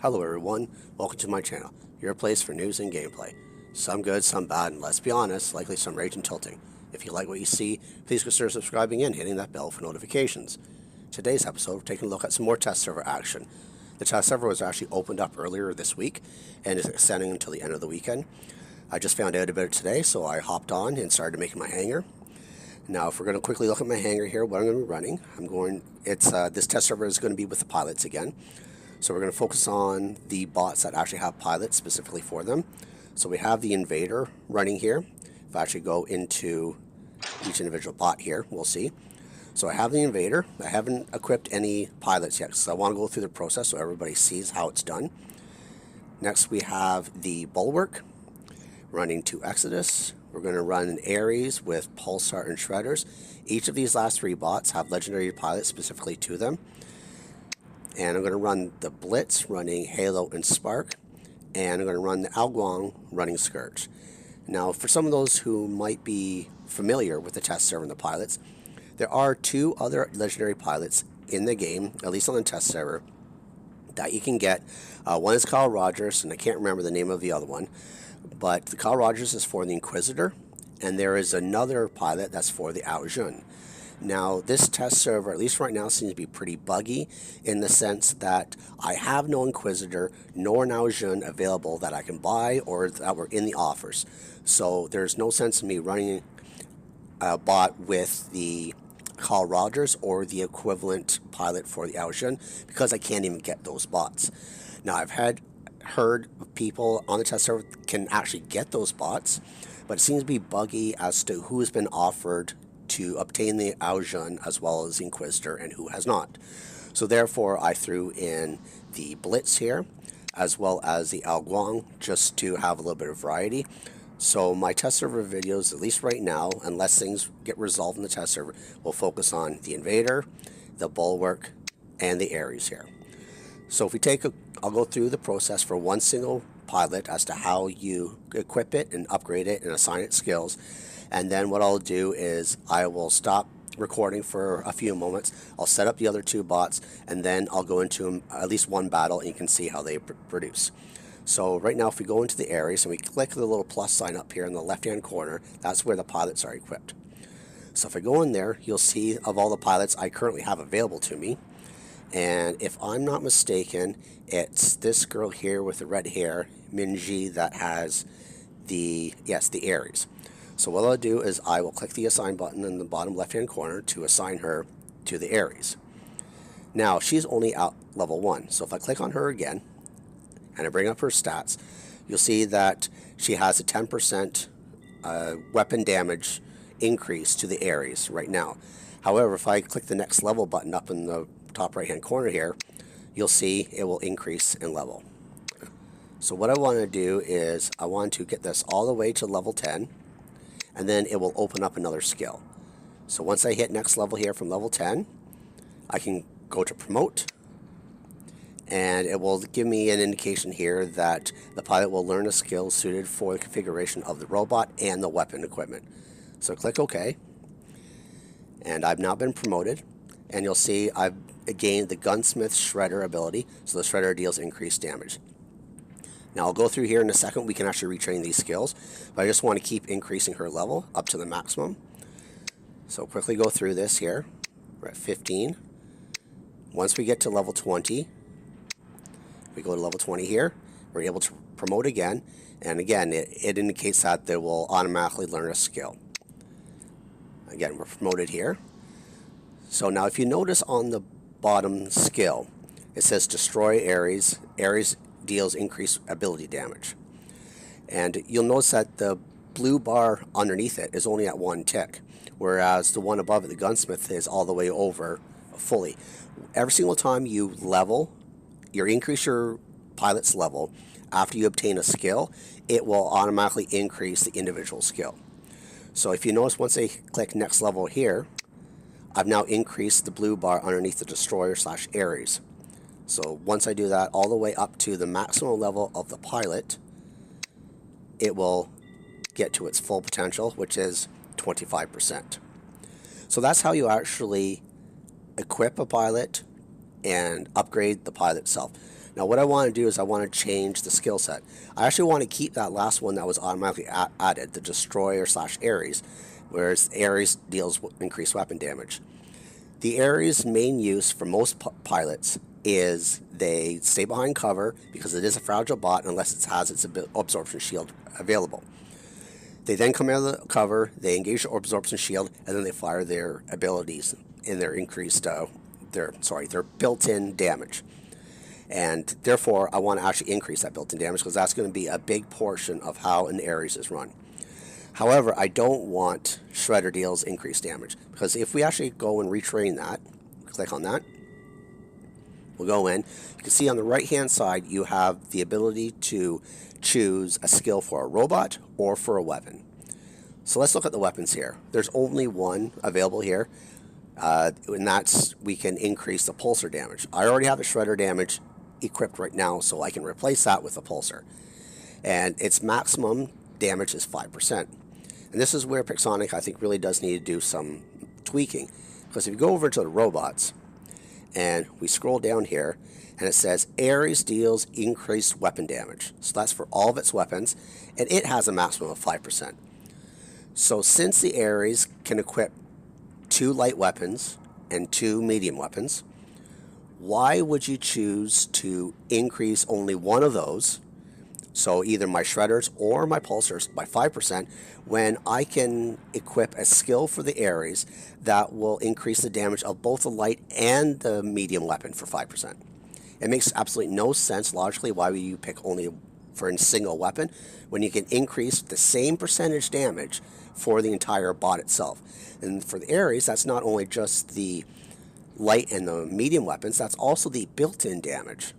Hello everyone, welcome to my channel, your place for news and gameplay. Some good, some bad, and let's be honest, likely some rage and tilting. If you like what you see, please consider subscribing and hitting that bell for notifications. Today's episode, we're taking a look at some more test server action. The test server was actually opened up earlier this week and is extending until the end of the weekend. I just found out about it today, so I hopped on and started making my hangar. Now, if we're going to quickly look at my hangar here, what I'm going to be running, this test server is going to be with the pilots again. So we're going to focus on the bots that actually have pilots specifically for them. So we have the invader running here. If I actually go into each individual bot here, we'll see. So I have the invader. I haven't equipped any pilots yet, so I want to go through the process so everybody sees how it's done. Next we have the bulwark running to Exodus. We're going to run an Ares with Pulsar and Shredders. Each of these last three bots have legendary pilots specifically to them. And I'm going to run the Blitz running Halo and Spark. And I'm going to run the Alguang running Scourge. Now, for some of those who might be familiar with the test server and the pilots, there are two other legendary pilots in the game, at least on the test server, that you can get. One is Kyle Rogers, and I can't remember the name of the other one. But the Kyle Rogers is for the Inquisitor, and there is another pilot that's for the Attribution. Now, this test server, at least right now, seems to be pretty buggy in the sense that I have no Inquisitor nor an Attribution available that I can buy or that were in the offers. So there's no sense in me running a bot with the Kyle Rogers or the equivalent pilot for the Attribution because I can't even get those bots. Now, I've heard of people on the test server can actually get those bots, but it seems to be buggy as to who has been offered to obtain the Attribution as well as the Inquisitor and who has not. So therefore I threw in the Blitz here as well as the Alguang just to have a little bit of variety. So my test server videos, at least right now, unless things get resolved in the test server, will focus on the Invader, the Bulwark, and the Ares here. So if we I'll go through the process for one single pilot as to how you equip it and upgrade it and assign it skills. And then what I'll do is I will stop recording for a few moments. I'll set up the other two bots, and then I'll go into at least one battle, and you can see how they produce. So right now, if we go into the Ares and we click the little plus sign up here in the left-hand corner, that's where the pilots are equipped. So if I go in there, you'll see of all the pilots I currently have available to me. And if I'm not mistaken, it's this girl here with the red hair, Minji, that has the Ares. So what I'll do is I will click the assign button in the bottom left hand corner to assign her to the Ares. Now she's only at level 1, so if I click on her again and I bring up her stats, you'll see that she has a 10% weapon damage increase to the Ares right now. However, if I click the next level button up in the top right hand corner here, you'll see it will increase in level. So what I want to do is I want to get this all the way to level 10, and then it will open up another skill. So once I hit next level here from level 10, I can go to promote, and it will give me an indication here that the pilot will learn a skill suited for the configuration of the robot and the weapon equipment. So click OK, and I've now been promoted, and you'll see I've gained the Gunsmith Shredder ability, so the Shredder deals increased damage. Now I'll go through here in a second, we can actually retrain these skills, but I just want to keep increasing her level up to the maximum. So quickly go through this here. We're at 15. Once we get to level 20, we go to level 20 here, we're able to promote again, and again it indicates that they will automatically learn a skill. Again, we're promoted here. So now if you notice on the bottom skill, it says destroy Ares. Ares deals increased ability damage. And you'll notice that the blue bar underneath it is only at 1 tick, whereas the one above it, the Gunsmith, is all the way over fully. Every single time you increase your pilot's level after you obtain a skill, it will automatically increase the individual skill. So if you notice, once I click next level here, I've now increased the blue bar underneath the Destroyer/Ares. So once I do that all the way up to the maximum level of the pilot, it will get to its full potential, which is 25%. So that's how you actually equip a pilot and upgrade the pilot itself. Now what I want to do is I want to change the skill set. I actually want to keep that last one that was automatically added, the Destroyer / Ares, whereas Ares deals increased weapon damage. The Ares' main use for most pilots is they stay behind cover because it is a fragile bot unless it has its absorption shield available. They then come out of the cover, they engage the absorption shield, and then they fire their abilities in their increased, their built-in damage. And therefore, I want to actually increase that built-in damage because that's going to be a big portion of how an Ares is run. However, I don't want Shredder deals increased damage because if we actually go and retrain that, click on that, we'll go in. You can see on the right-hand side, you have the ability to choose a skill for a robot or for a weapon. So let's look at the weapons here. There's only one available here, and that's we can increase the pulsar damage. I already have the Shredder damage equipped right now, so I can replace that with a pulsar. And its maximum damage is 5%. And this is where Pixonic, I think, really does need to do some tweaking. Because if you go over to the robots, and we scroll down here, and it says Ares deals increased weapon damage. So that's for all of its weapons, and it has a maximum of 5%. So since the Ares can equip 2 light weapons and 2 medium weapons, why would you choose to increase only one of those, so either my Shredders or my Pulsars, by 5%, when I can equip a skill for the Ares that will increase the damage of both the light and the medium weapon for 5%? It makes absolutely no sense logically. Why would you pick only for a single weapon when you can increase the same percentage damage for the entire bot itself? And for the Ares, that's not only just the light and the medium weapons, that's also the built-in damage.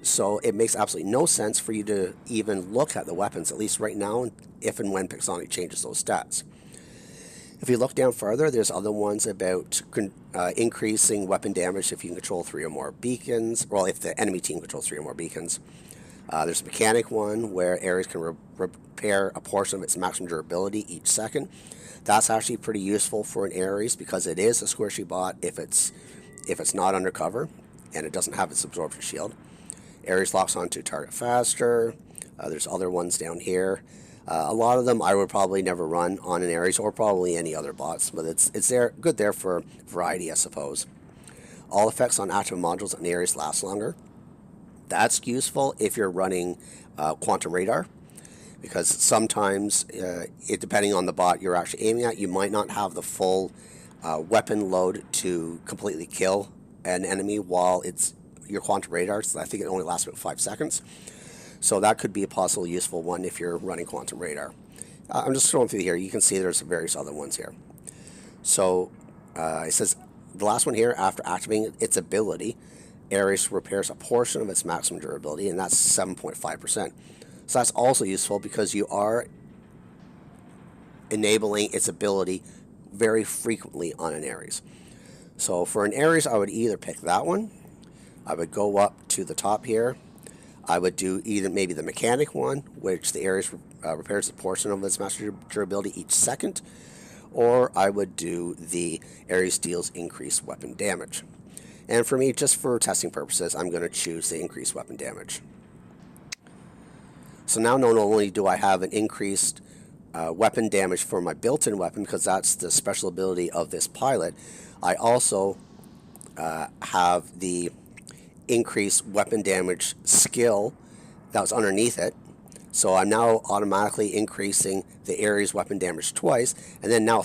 So it makes absolutely no sense for you to even look at the weapons, at least right now, if and when Pixonic changes those stats. If you look down further, there's other ones about increasing weapon damage if you can control 3 or more beacons, well, if the enemy team controls 3 or more beacons. There's a mechanic one where Ares can repair a portion of its maximum durability each second. That's actually pretty useful for an Ares because it is a squishy bot if it's not undercover and it doesn't have its absorption shield. Ares locks onto target faster. There's other ones down here. A lot of them I would probably never run on an Ares or probably any other bots, but it's good there for variety, I suppose. All effects on active modules on Ares last longer. That's useful if you're running Quantum Radar, because sometimes, depending on the bot you're actually aiming at, you might not have the full weapon load to completely kill an enemy while it's your Quantum Radar. So I think it only lasts about 5 seconds. So that could be a possible useful one if you're running Quantum Radar. I'm just scrolling through here. You can see there's various other ones here. So it says the last one here, after activating its ability, Ares repairs a portion of its maximum durability, and that's 7.5%. So that's also useful because you are enabling its ability very frequently on an Ares. So for an Ares, I would either pick that one. I would go up to the top here. I would do either maybe the mechanic one, which the Ares repairs a portion of its maximum durability each second, or I would do the Ares deals increased weapon damage. And for me, just for testing purposes, I'm going to choose the increased weapon damage. So now not only do I have an increased weapon damage for my built-in weapon, because that's the special ability of this pilot, I also have the increased weapon damage skill that was underneath it. So I'm now automatically increasing the Ares weapon damage twice, and then now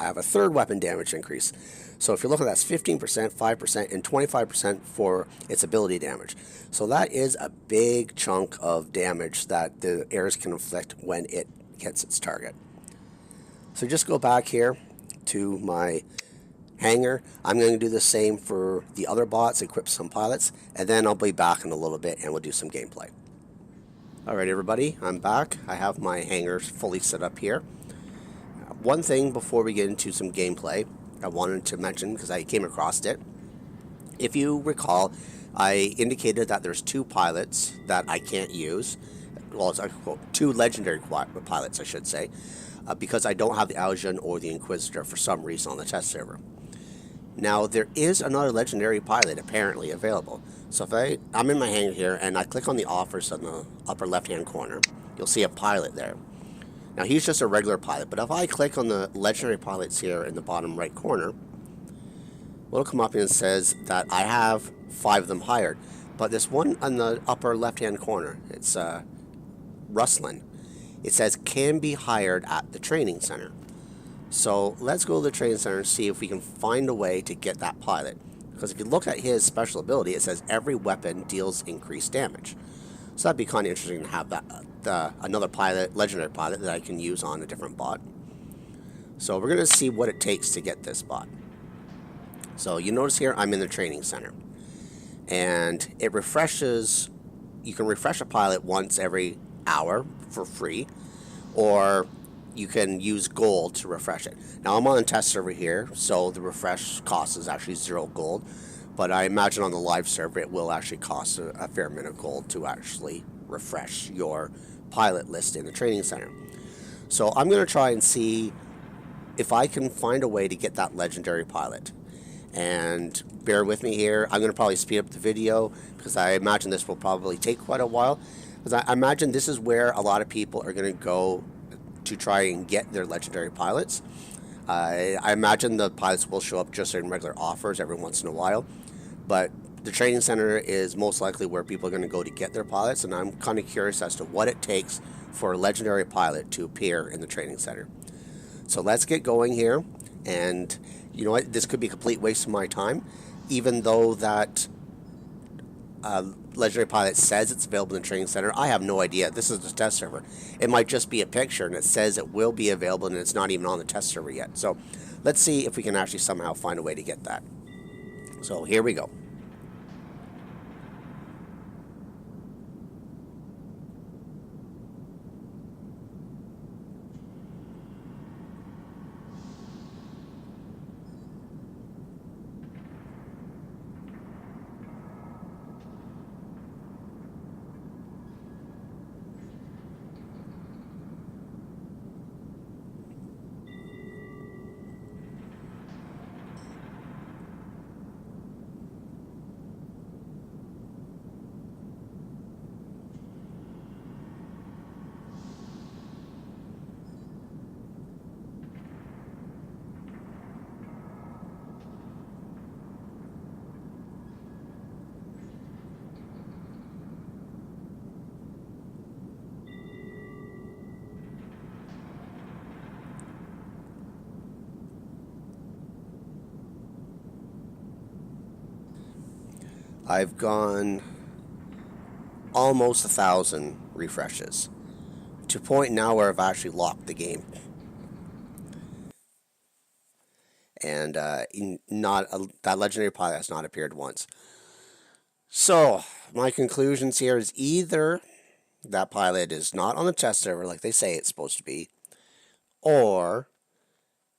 I have a third weapon damage increase. So if you're looking at that's 15%, 5%, and 25% for its ability damage. So that is a big chunk of damage that the Ares can inflict when it hits its target. So just go back here to my hangar. I'm going to do the same for the other bots, equip some pilots, and then I'll be back in a little bit and we'll do some gameplay. Alright everybody, I'm back. I have my hangars fully set up here. One thing before we get into some gameplay I wanted to mention, because I came across it. If you recall, I indicated that there's 2 pilots that I can't use. Well, it's 2 legendary pilots, I should say, because I don't have the Aljan or the Inquisitor for some reason on the test server. Now, there is another legendary pilot apparently available. So if I'm in my hangar here, and I click on the offers on the upper left-hand corner, you'll see a pilot there. Now, he's just a regular pilot, but if I click on the legendary pilots here in the bottom right corner, what'll come up and it says that I have 5 of them hired. But this one on the upper left-hand corner, it's Rustlin. It says can be hired at the training center. So let's go to the training center and see if we can find a way to get that pilot. Because if you look at his special ability, it says every weapon deals increased damage. So that'd be kind of interesting to have that another pilot, legendary pilot, that I can use on a different bot. So we're going to see what it takes to get this bot. So you notice here I'm in the training center. And it refreshes, you can refresh a pilot once every hour for free. Or you can use gold to refresh it. Now I'm on a test server here, so the refresh cost is actually 0 gold. But I imagine on the live server it will actually cost a fair amount of gold to actually refresh your pilot list in the training center. So I'm going to try and see if I can find a way to get that legendary pilot. And bear with me here, I'm going to probably speed up the video because I imagine this will probably take quite a while. Because I imagine this is where a lot of people are going to go to try and get their legendary pilots. I imagine the pilots will show up just in regular offers every once in a while, but the training center is most likely where people are going to go to get their pilots, and I'm kind of curious as to what it takes for a legendary pilot to appear in the training center. So let's get going here, and you know what, this could be a complete waste of my time, even though that legendary pilot says it's available in the training center. I have no idea. This is the test server. It might just be a picture and it says it will be available and it's not even on the test server yet. So let's see if we can actually somehow find a way to get that. So here we go. I've gone almost 1,000 refreshes to a point now where I've actually locked the game, and that legendary pilot has not appeared once. So my conclusions here is either that pilot is not on the test server like they say it's supposed to be, or,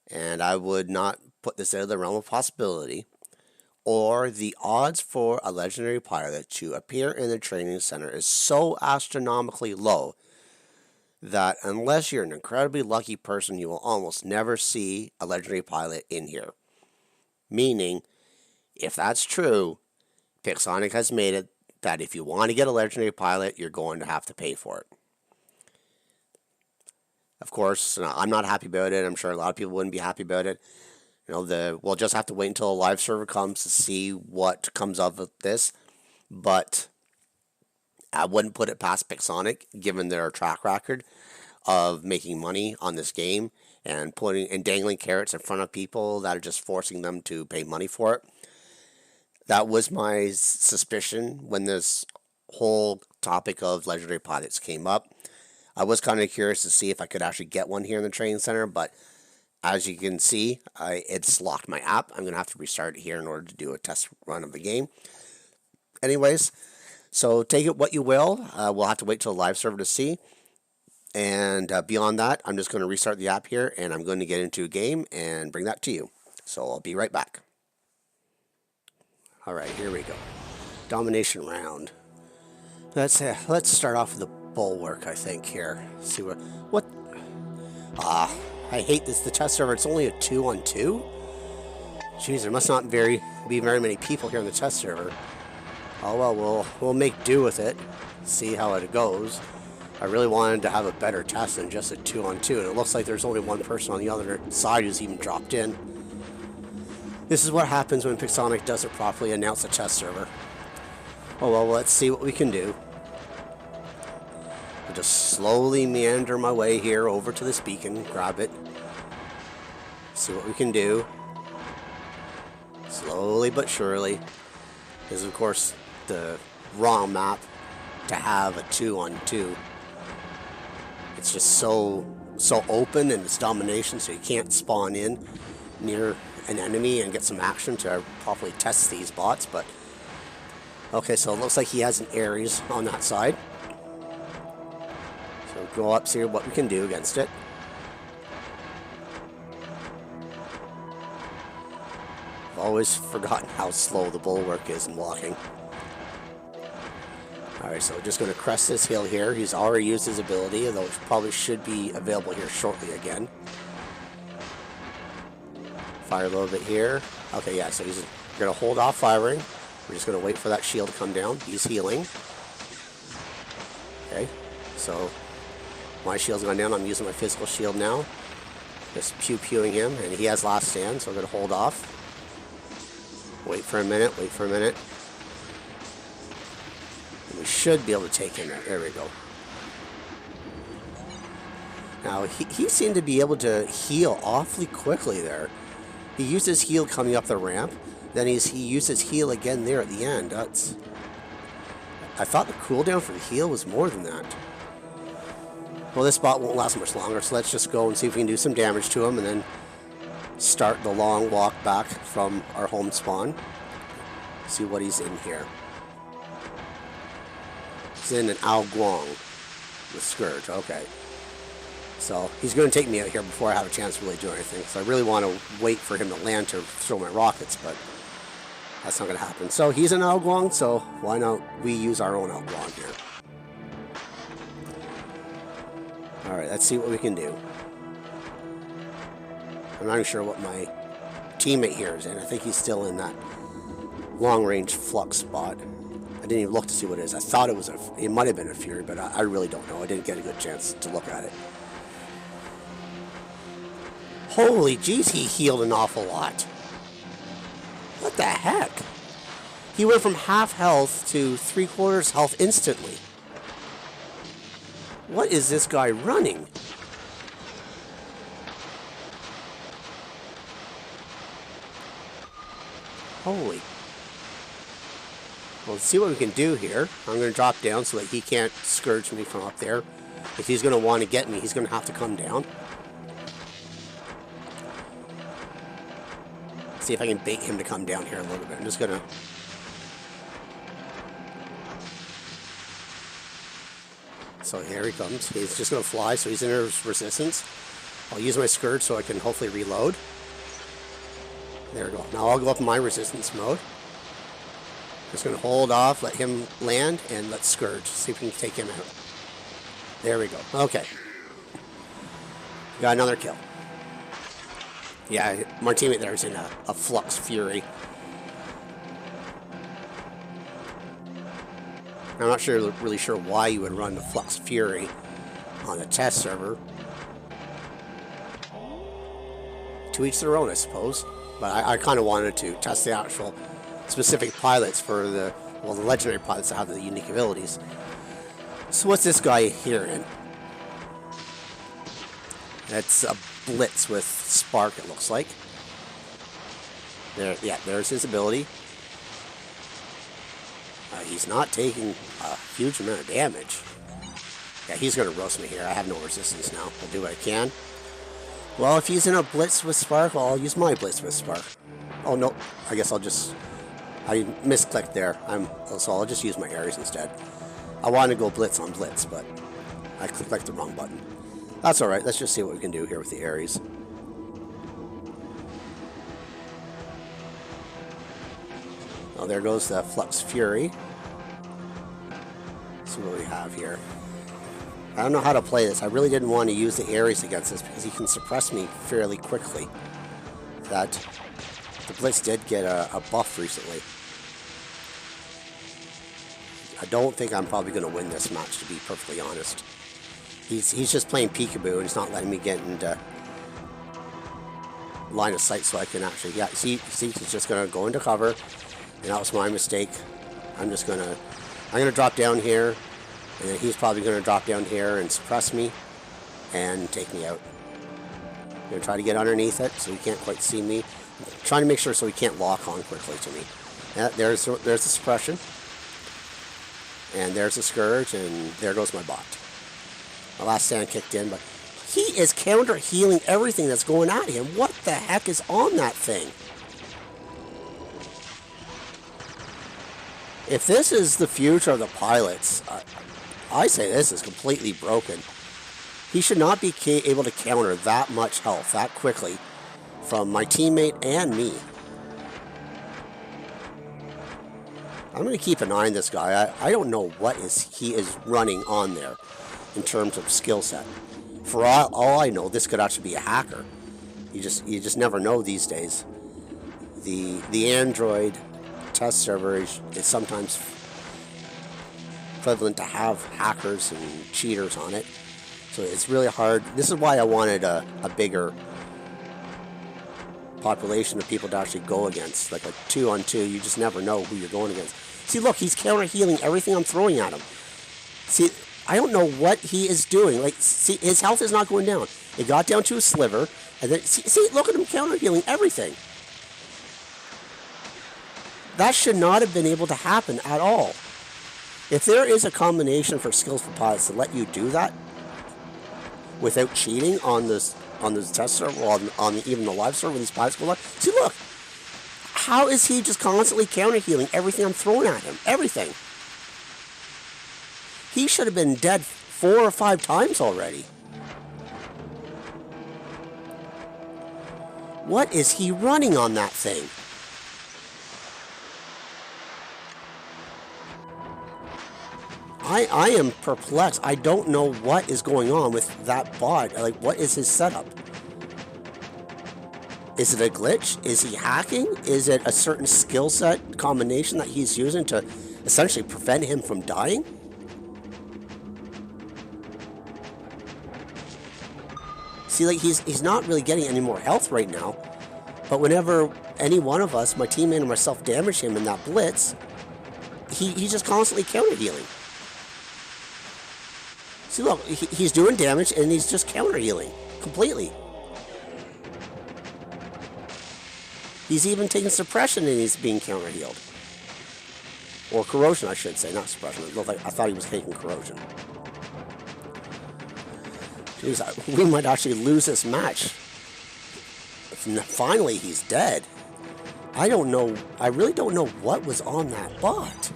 and I would not put this out of the realm of possibility, or the odds for a legendary pilot to appear in the training center is so astronomically low that unless you're an incredibly lucky person, you will almost never see a legendary pilot in here. Meaning, if that's true, Pixonic has made it that if you want to get a legendary pilot, you're going to have to pay for it. Of course, I'm not happy about it. I'm sure a lot of people wouldn't be happy about it. You know, we'll just have to wait until a live server comes to see what comes of this. But I wouldn't put it past Pixonic, given their track record of making money on this game and dangling carrots in front of people that are just forcing them to pay money for it. That was my suspicion when this whole topic of legendary pilots came up. I was kind of curious to see if I could actually get one here in the training center, but as you can see, it's locked my app. I'm going to have to restart it here in order to do a test run of the game. Anyways, so take it what you will. We'll have to wait till the live server to see. And beyond that, I'm just going to restart the app here, and I'm going to get into a game and bring that to you. So I'll be right back. All right, here we go. Domination round. Let's start off with the bulwark, I think, here. See what? I hate this. The test server, it's only a 2-on-2? Jeez, there must not be very many people here on the test server. Oh well, we'll make do with it. See how it goes. I really wanted to have a better test than just a 2-on-2, and it looks like there's only one person on the other side who's even dropped in. This is what happens when Pixonic doesn't properly announce a test server. Oh well, let's see what we can do. I'll just slowly meander my way here over to this beacon, grab it, see what we can do. Slowly but surely. This is of course the wrong map to have a 2-on-2. It's just so open in its domination, so you can't spawn in near an enemy and get some action to properly test these bots. But okay, so it looks like he has an Ares on that side. So go up, see what we can do against it. I've always forgotten how slow the bulwark is in walking. Alright, so we're just going to crest this hill here. He's already used his ability, although it probably should be available here shortly again. Fire a little bit here. Okay, yeah, so he's going to hold off firing. We're just going to wait for that shield to come down. He's healing. Okay, so my shield's gone down. I'm using my physical shield now. Just pew-pewing him, and he has last stand, so I'm going to hold off. Wait for a minute, wait for a minute. We should be able to take him. There we go. Now, he seemed to be able to heal awfully quickly there. He used his heal coming up the ramp. Then he used his heal again there at the end. I thought the cooldown for the heal was more than that. Well, this bot won't last much longer, so let's just go and see if we can do some damage to him and then start the long walk back from our home spawn. See what he's in here. He's in an Ao Guang with Scourge. Okay. So he's going to take me out here before I have a chance to really do anything. So I really want to wait for him to land to throw my rockets, but that's not going to happen. So he's an Ao Guang, so why not we use our own Ao Guang here. Alright, let's see what we can do. I'm not even sure what my teammate here is in. I think he's still in that long-range flux spot. I didn't even look to see what it is. I thought it might have been a Fury, but I really don't know. I didn't get a good chance to look at it. Holy jeez, he healed an awful lot. What the heck? He went from half health to 3/4 health instantly. What is this guy running? Holy. Well, let's see what we can do here. I'm going to drop down so that he can't scourge me from up there. If he's going to want to get me, he's going to have to come down. See if I can bait him to come down here a little bit. I'm just going to... So here he comes. He's just going to fly, so he's in his resistance. I'll use my Scourge so I can hopefully reload. There we go. Now I'll go up in my resistance mode. Just going to hold off, let him land, and let's Scourge. See if we can take him out. There we go. Okay. Got another kill. Yeah, my teammate there is in a Flux Fury. I'm not really sure why you would run the Flux Fury on a test server. To each their own, I suppose. But I kind of wanted to test the actual specific pilots for the legendary pilots that have the unique abilities. So what's this guy here in? That's a Blitz with Spark, it looks like. There's his ability. He's not taking a huge amount of damage. Yeah, he's going to roast me here. I have no resistance now. I'll do what I can. Well, if he's in a Blitz with Spark, well, I'll use my Blitz with Spark. Oh, no. I guess I misclicked there. So I'll just use my Ares instead. I wanted to go Blitz on Blitz, but I clicked the wrong button. That's alright. Let's just see what we can do here with the Ares. Oh, there goes the Flux Fury. Let's see what we have here. I don't know how to play this. I really didn't want to use the Ares against this because he can suppress me fairly quickly. That The Blitz did get a buff recently. I don't think I'm probably going to win this match, to be perfectly honest. He's just playing peekaboo, and he's not letting me get into line of sight so I can actually... Yeah, see, he's just going to go into cover, and that was my mistake. I'm going to drop down here, and then he's probably going to drop down here and suppress me and take me out. I'm going to try to get underneath it so he can't quite see me. I'm trying to make sure so he can't lock on quickly to me. Yeah, there's the suppression. And there's the Scourge, and there goes my bot. My last stand kicked in, but he is counter-healing everything that's going at him. What the heck is on that thing? If this is the future of the pilots, I say this is completely broken. He should not be able to counter that much health that quickly from my teammate and me. I'm going to keep an eye on this guy. I don't know what he is running on there in terms of skill set. For all I know, this could actually be a hacker. You just never know these days. The Android test server is sometimes equivalent to have hackers and cheaters on it. So it's really hard. This is why I wanted a bigger population of people to actually go against. Like a 2-on-2, you just never know who you're going against. See, look, he's counter-healing everything I'm throwing at him. See, I don't know what he is doing. Like, see, his health is not going down. It got down to a sliver, and then, see, look at him counter-healing everything. That should not have been able to happen at all. If there is a combination for skills for pilots to let you do that without cheating on this test server, or on even the live server when these pilots go live, see, look. How is he just constantly counter-healing everything I'm throwing at him? Everything. He should have been dead 4 or 5 times already. What is he running on that thing? I am perplexed. I don't know what is going on with that bot. Like, what is his setup? Is it a glitch? Is he hacking? Is it a certain skill set combination that he's using to essentially prevent him from dying? See, like, he's not really getting any more health right now. But whenever any one of us, my teammate and myself, damage him in that blitz, he's just constantly counter-healing. See, look, he's doing damage and he's just counter-healing completely. He's even taking suppression and he's being counter-healed. Or corrosion, I should say, not suppression. I thought he was taking corrosion. Jeez, we might actually lose this match. Finally, he's dead. I don't know. I really don't know what was on that bot.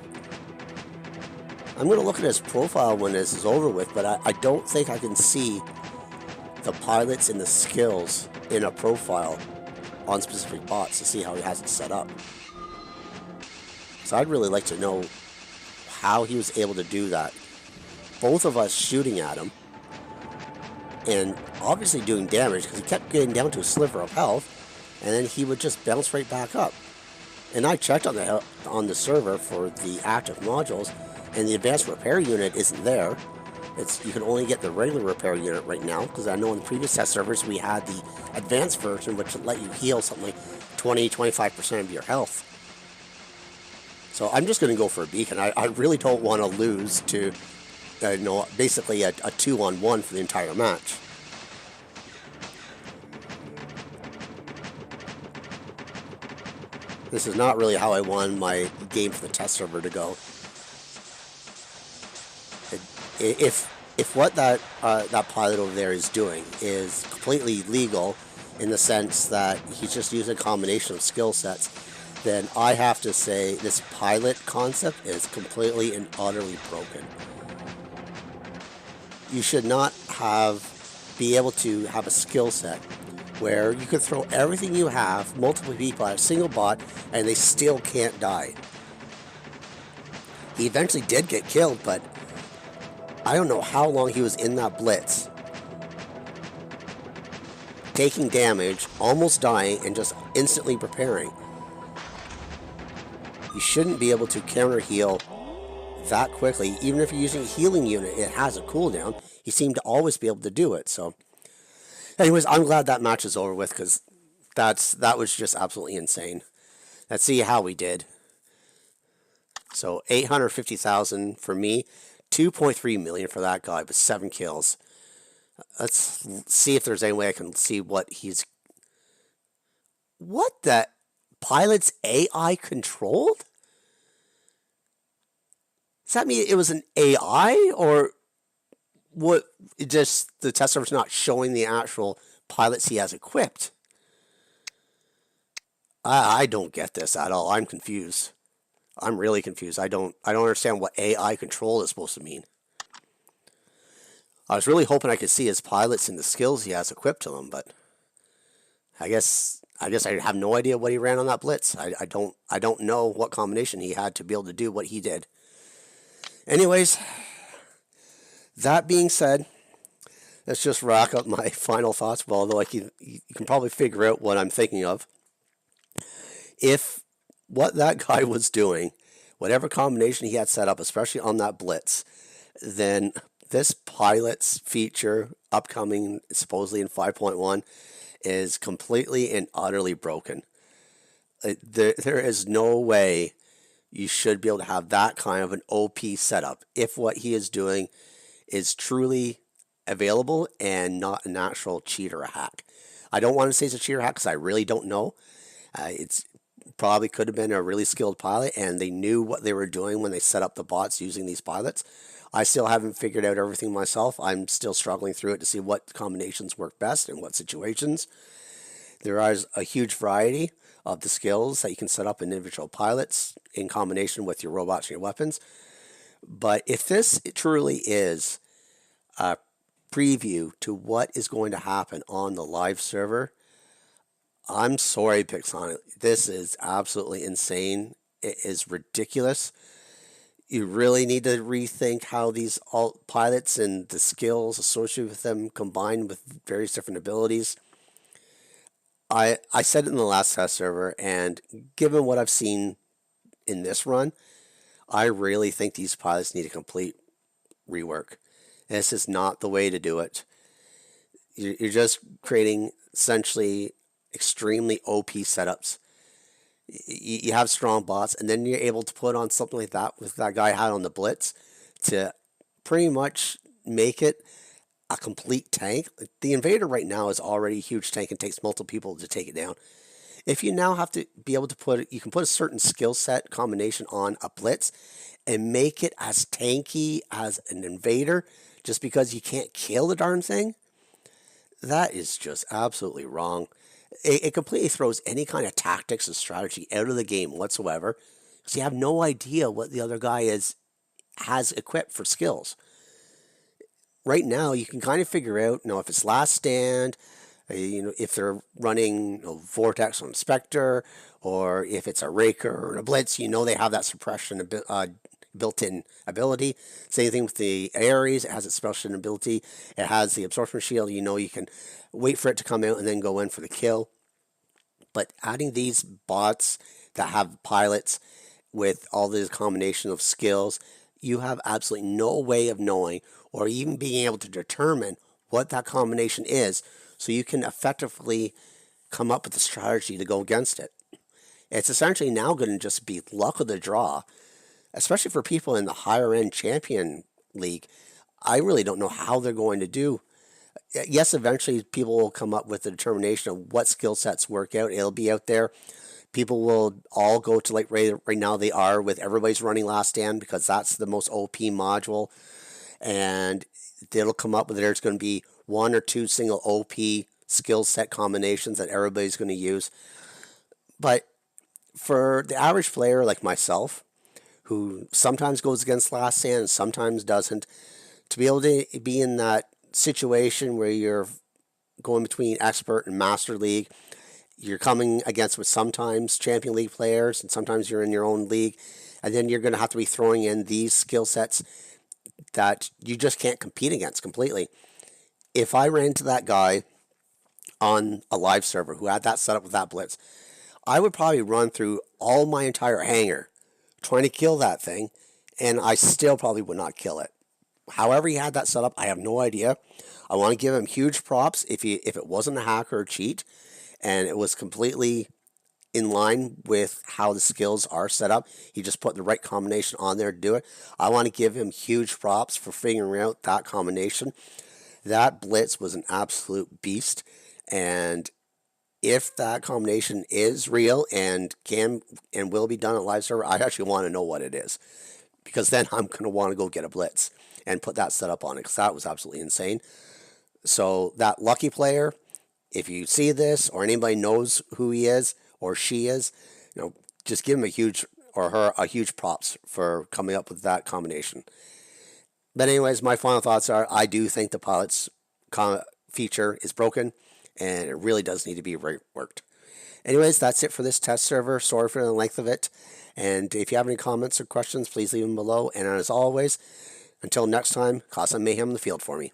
I'm going to look at his profile when this is over with, but I don't think I can see the pilots and the skills in a profile on specific bots to see how he has it set up. So I'd really like to know how he was able to do that. Both of us shooting at him and obviously doing damage because he kept getting down to a sliver of health and then he would just bounce right back up. And I checked on the server for the active modules and the advanced repair unit isn't there. You can only get the regular repair unit right now, because I know in the previous test servers we had the advanced version, which would let you heal something like 20-25% of your health. So I'm just going to go for a beacon. I really don't want to lose to, basically a 2-on-1 for the entire match. This is not really how I won my game for the test server to go. If what that pilot over there is doing is completely legal in the sense that he's just using a combination of skill sets, then I have to say this pilot concept is completely and utterly broken. You should not be able to have a skill set where you could throw everything you have, multiple people at a single bot, and they still can't die. He eventually did get killed, but I don't know how long he was in that blitz, taking damage, almost dying, and just instantly preparing. You shouldn't be able to counter heal that quickly. Even if you're using a healing unit, it has a cooldown. He seemed to always be able to do it. So, anyways, I'm glad that match is over with, because that was just absolutely insane. Let's see how we did. So 850,000 for me, 2.3 million for that guy with 7 kills. Let's see if there's any way I can see what he's... What the... Pilot's AI controlled? Does that mean it was an AI, or what? It just the test server's not showing the actual pilots he has equipped? I don't get this at all. I'm confused. I'm really confused. I don't understand what AI control is supposed to mean. I was really hoping I could see his pilots and the skills he has equipped to them, but I guess I have no idea what he ran on that blitz. I don't know what combination he had to be able to do what he did. Anyways, that being said, let's just rack up my final thoughts. Well, although you can probably figure out what I'm thinking of. If what that guy was doing, whatever combination he had set up, especially on that blitz, then this pilot's feature upcoming supposedly in 5.1 is completely and utterly broken. There is no way you should be able to have that kind of an OP setup if what he is doing is truly available and not an actual cheat or a hack. I don't want to say it's a cheat or hack because I really don't know. It's probably could have been a really skilled pilot and they knew what they were doing when they set up the bots using these pilots. I still haven't figured out everything myself. I'm still struggling through it to see what combinations work best in what situations. There is a huge variety of the skills that you can set up in individual pilots in combination with your robots and your weapons. But if this truly is a preview to what is going to happen on the live server, I'm sorry, Pixonic. This is absolutely insane. It is ridiculous. You really need to rethink how these alt pilots and the skills associated with them combined with various different abilities. I said it in the last test server, and given what I've seen in this run, I really think these pilots need a complete rework. This is not the way to do it. You're just creating essentially extremely OP setups. You have strong bots, and then you're able to put on something like that with that guy had on the blitz to pretty much make it a complete tank. The invader right now is already a huge tank and takes multiple people to take it down. If you now have to be able to put, you can put a certain skill set combination on a blitz and make it as tanky as an invader just because you can't kill the darn thing, that is just absolutely wrong. It completely throws any kind of tactics and strategy out of the game whatsoever, because you have no idea what the other guy has equipped for skills. Right now, you can kind of figure out, if it's last stand, if they're running Vortex on Spectre, or if it's a Raker or a Blitz, they have that suppression built-in ability. Same thing with the Ares, it has its suppression ability. It has the absorption shield, you can wait for it to come out and then go in for the kill. But adding these bots that have pilots with all this combination of skills, you have absolutely no way of knowing or even being able to determine what that combination is, so you can effectively come up with a strategy to go against it. It's essentially now going to just be luck of the draw, especially for people in the higher end champion league. I really don't know how they're going to do. Yes, eventually people will come up with the determination of what skill sets work out. It'll be out there. People will all go to, like right now they are with everybody's running last stand, because that's the most OP module. And it'll come up with, there's going to be 1 or 2 single OP skill set combinations that everybody's going to use. But for the average player like myself, who sometimes goes against last stand and sometimes doesn't, to be able to be in that situation where you're going between expert and master league, you're coming against with sometimes champion league players and sometimes you're in your own league, and then you're going to have to be throwing in these skill sets that you just can't compete against completely. If I ran into that guy on a live server who had that set up with that blitz, I would probably run through all my entire hangar trying to kill that thing, and I still probably would not kill it. However he had that set up, I have no idea. I want to give him huge props if it wasn't a hack or a cheat, and it was completely in line with how the skills are set up. He just put the right combination on there to do it. I want to give him huge props for figuring out that combination. That blitz was an absolute beast, and if that combination is real and can and will be done at live server, I actually want to know what it is, because then I'm going to want to go get a blitz and put that setup on it, because that was absolutely insane. So that lucky player, if you see this or anybody knows who he is or she is, just give him a huge or her a huge props for coming up with that combination. But anyways, my final thoughts are, I do think the pilot's feature is broken, and it really does need to be reworked. Anyways, that's it for this test server. Sorry for the length of it. And if you have any comments or questions, please leave them below. And as always, until next time, cause some mayhem in the field for me.